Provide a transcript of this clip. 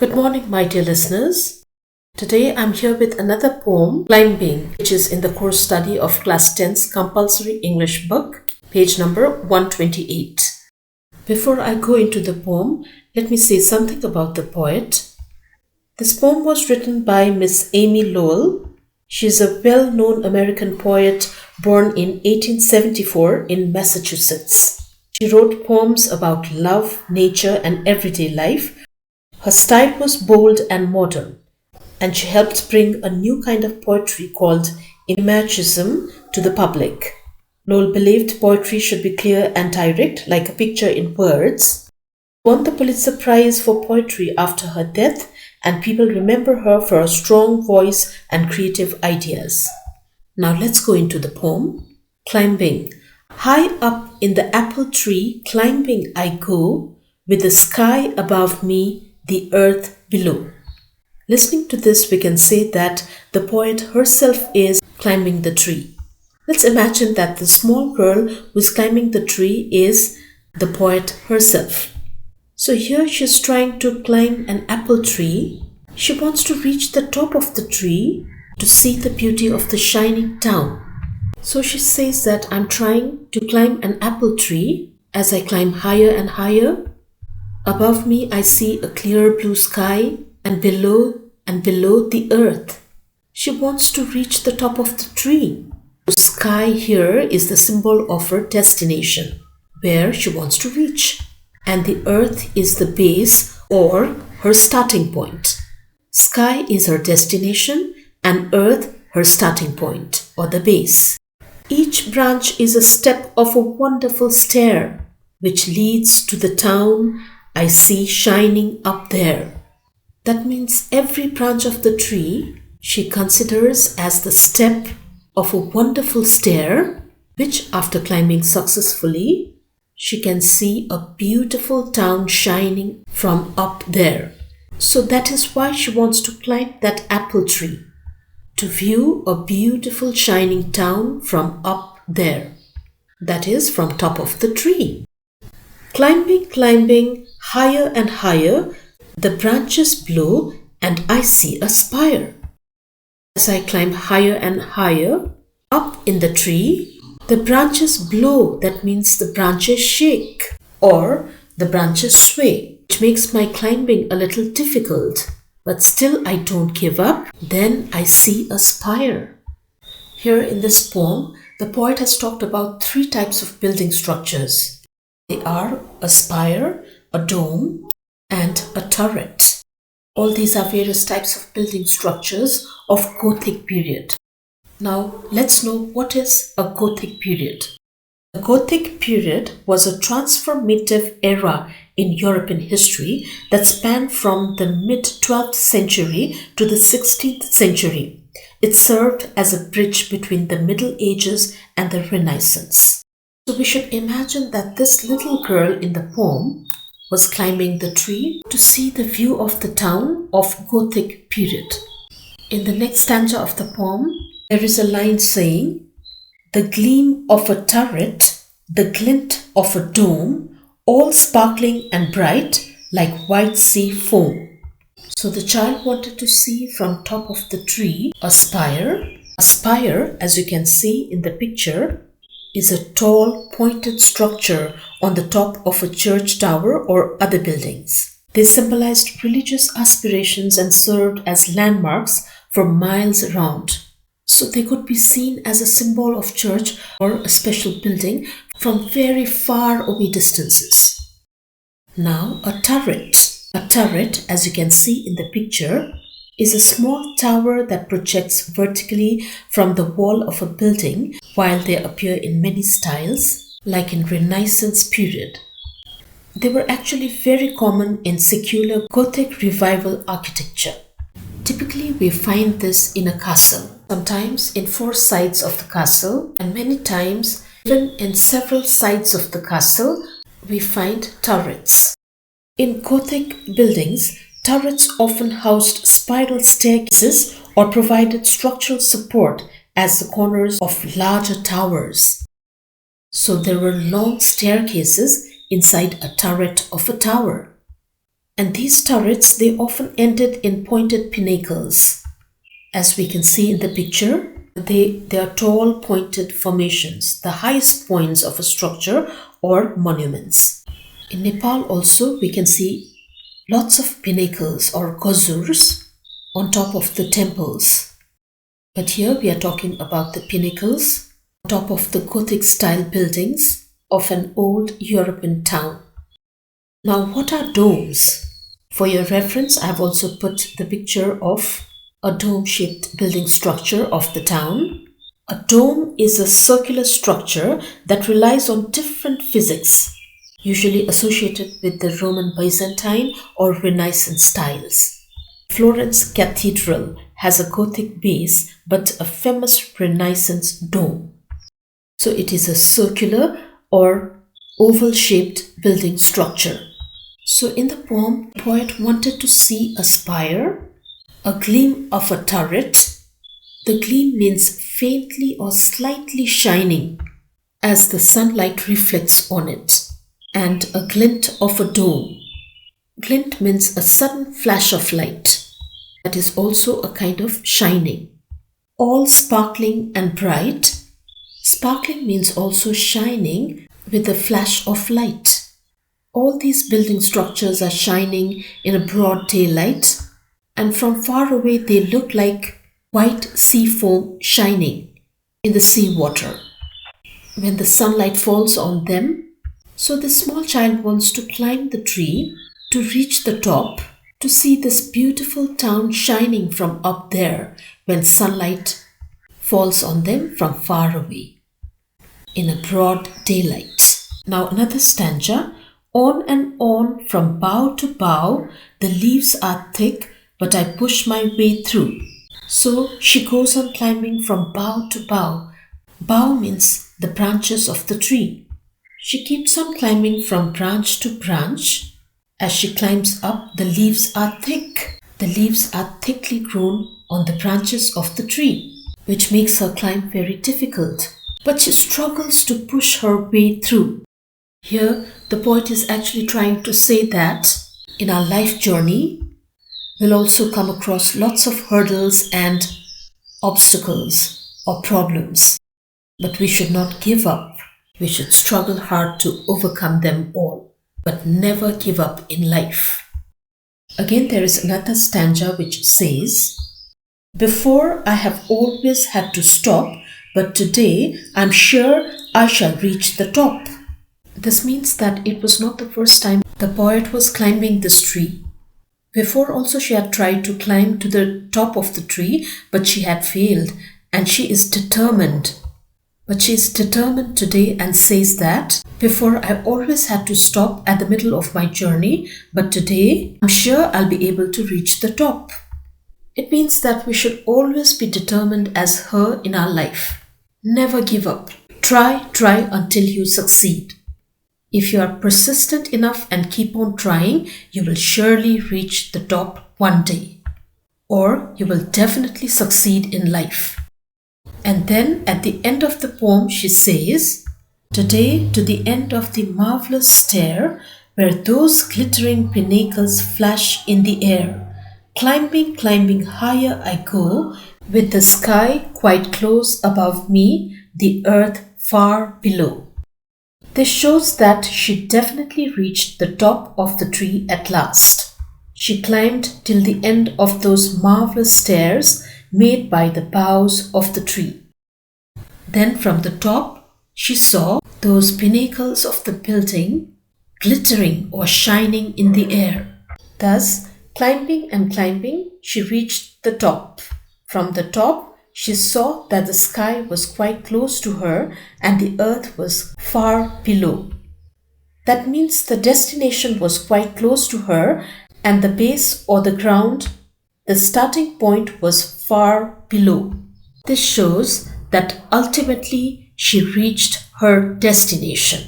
Good morning, my dear listeners. Today I'm here with another poem, Climbing, which is in the course study of Class 10's Compulsory English book, page number 128. Before I go into the poem, let me say something about the poet. This poem was written by Miss Amy Lowell. She is a well-known American poet born in 1874 in Massachusetts. She wrote poems about love, nature, and everyday life. Her style was bold and modern, and she helped bring a new kind of poetry called imagism to the public. Lowell believed poetry should be clear and direct, like a picture in words. She won the Pulitzer Prize for Poetry after her death, and people remember her for her strong voice and creative ideas. Now let's go into the poem. Climbing. High up in the apple tree, climbing I go, with the sky above me, the earth below. Listening to this, we can say that the poet herself is climbing the tree. Let's imagine that the small girl who is climbing the tree is the poet herself. So here she is trying to climb an apple tree. She wants to reach the top of the tree to see the beauty of the shining town. So she says that I'm trying to climb an apple tree. As I climb higher and higher, above me I see a clear blue sky, and below the earth. She wants to reach the top of the tree. The sky here is the symbol of her destination, where she wants to reach. And the earth is the base or her starting point. Sky is her destination and earth her starting point or the base. Each branch is a step of a wonderful stair which leads to the town I see shining up there. That means every branch of the tree she considers as the step of a wonderful stair which, after climbing successfully, she can see a beautiful town shining from up there. So that is why she wants to climb that apple tree, to view a beautiful shining town from up there. That is, from top of the tree. Climbing, higher and higher, the branches blow and I see a spire. As I climb higher and higher, up in the tree, the branches blow. That means the branches shake or the branches sway, which makes my climbing a little difficult. But still I don't give up. Then I see a spire. Here in this poem, the poet has talked about 3 types of building structures. They are a spire, a dome, and a turret. All these are various types of building structures of Gothic period. Now let's know what is a Gothic period. The Gothic period was a transformative era in European history that spanned from the mid-12th century to the 16th century. It served as a bridge between the Middle Ages and the Renaissance. So we should imagine that this little girl in the poem was climbing the tree to see the view of the town of Gothic period. In the next stanza of the poem, there is a line saying, "The gleam of a turret, the glint of a dome, all sparkling and bright like white sea foam." So the child wanted to see from top of the tree a spire. A spire, as you can see in the picture, is a tall, pointed structure on the top of a church tower or other buildings. They symbolized religious aspirations and served as landmarks for miles around. So they could be seen as a symbol of church or a special building from very far away distances. Now a turret. A turret, as you can see in the picture, is a small tower that projects vertically from the wall of a building, while they appear in many styles, like in Renaissance period. They were actually very common in secular Gothic revival architecture. Typically, we find this in a castle, sometimes in 4 sides of the castle, and many times even in several sides of the castle, we find turrets. In Gothic buildings, turrets often housed spiral staircases or provided structural support as the corners of larger towers. So there were long staircases inside a turret of a tower. And these turrets, they often ended in pointed pinnacles. As we can see in the picture, they are tall pointed formations, the highest points of a structure or monuments. In Nepal also we can see lots of pinnacles or kozurs on top of the temples. But here we are talking about the pinnacles on top of the Gothic style buildings of an old European town. Now, what are domes? For your reference, I have also put the picture of a dome-shaped building structure of the town. A dome is a circular structure that relies on different physics, usually associated with the Roman Byzantine or Renaissance styles. Florence Cathedral has a Gothic base but a famous Renaissance dome. So it is a circular or oval-shaped building structure. So in the poem, the poet wanted to see a spire, a gleam of a turret. The gleam means faintly or slightly shining as the sunlight reflects on it, and a glint of a dome. Glint means a sudden flash of light. That is also a kind of shining. All sparkling and bright. Sparkling means also shining with a flash of light. All these building structures are shining in a broad daylight, and from far away they look like white sea foam shining in the sea water when the sunlight falls on them. So the small child wants to climb the tree to reach the top to see this beautiful town shining from up there when sunlight falls on them from far away in a broad daylight. Now another stanza. On and on from bough to bough, the leaves are thick, but I push my way through. So she goes on climbing from bough to bough. Bough means the branches of the tree. She keeps on climbing from branch to branch. As she climbs up, the leaves are thick. The leaves are thickly grown on the branches of the tree, which makes her climb very difficult. But she struggles to push her way through. Here, the poet is actually trying to say that in our life journey, we'll also come across lots of hurdles and obstacles or problems. But we should not give up. We should struggle hard to overcome them all, but never give up in life. Again, there is another stanza which says, before I have always had to stop, but today I'm sure I shall reach the top. This means that it was not the first time the poet was climbing this tree. Before also she had tried to climb to the top of the tree, but she had failed, and she is determined. But she is determined today and says that, before I always had to stop at the middle of my journey, but today I'm sure I'll be able to reach the top. It means that we should always be determined as her in our life. Never give up. Try until you succeed. If you are persistent enough and keep on trying, you will surely reach the top one day. Or you will definitely succeed in life. And then at the end of the poem she says, today to the end of the marvelous stair, where those glittering pinnacles flash in the air. Climbing higher I go, with the sky quite close above me, the earth far below. This shows that she definitely reached the top of the tree at last. She climbed till the end of those marvelous stairs made by the boughs of the tree. Then from the top, she saw those pinnacles of the building glittering or shining in the air. Thus, climbing, she reached the top. From the top, she saw that the sky was quite close to her and the earth was far below. That means the destination was quite close to her and the base or the ground, the starting point was far below. This shows that ultimately she reached her destination.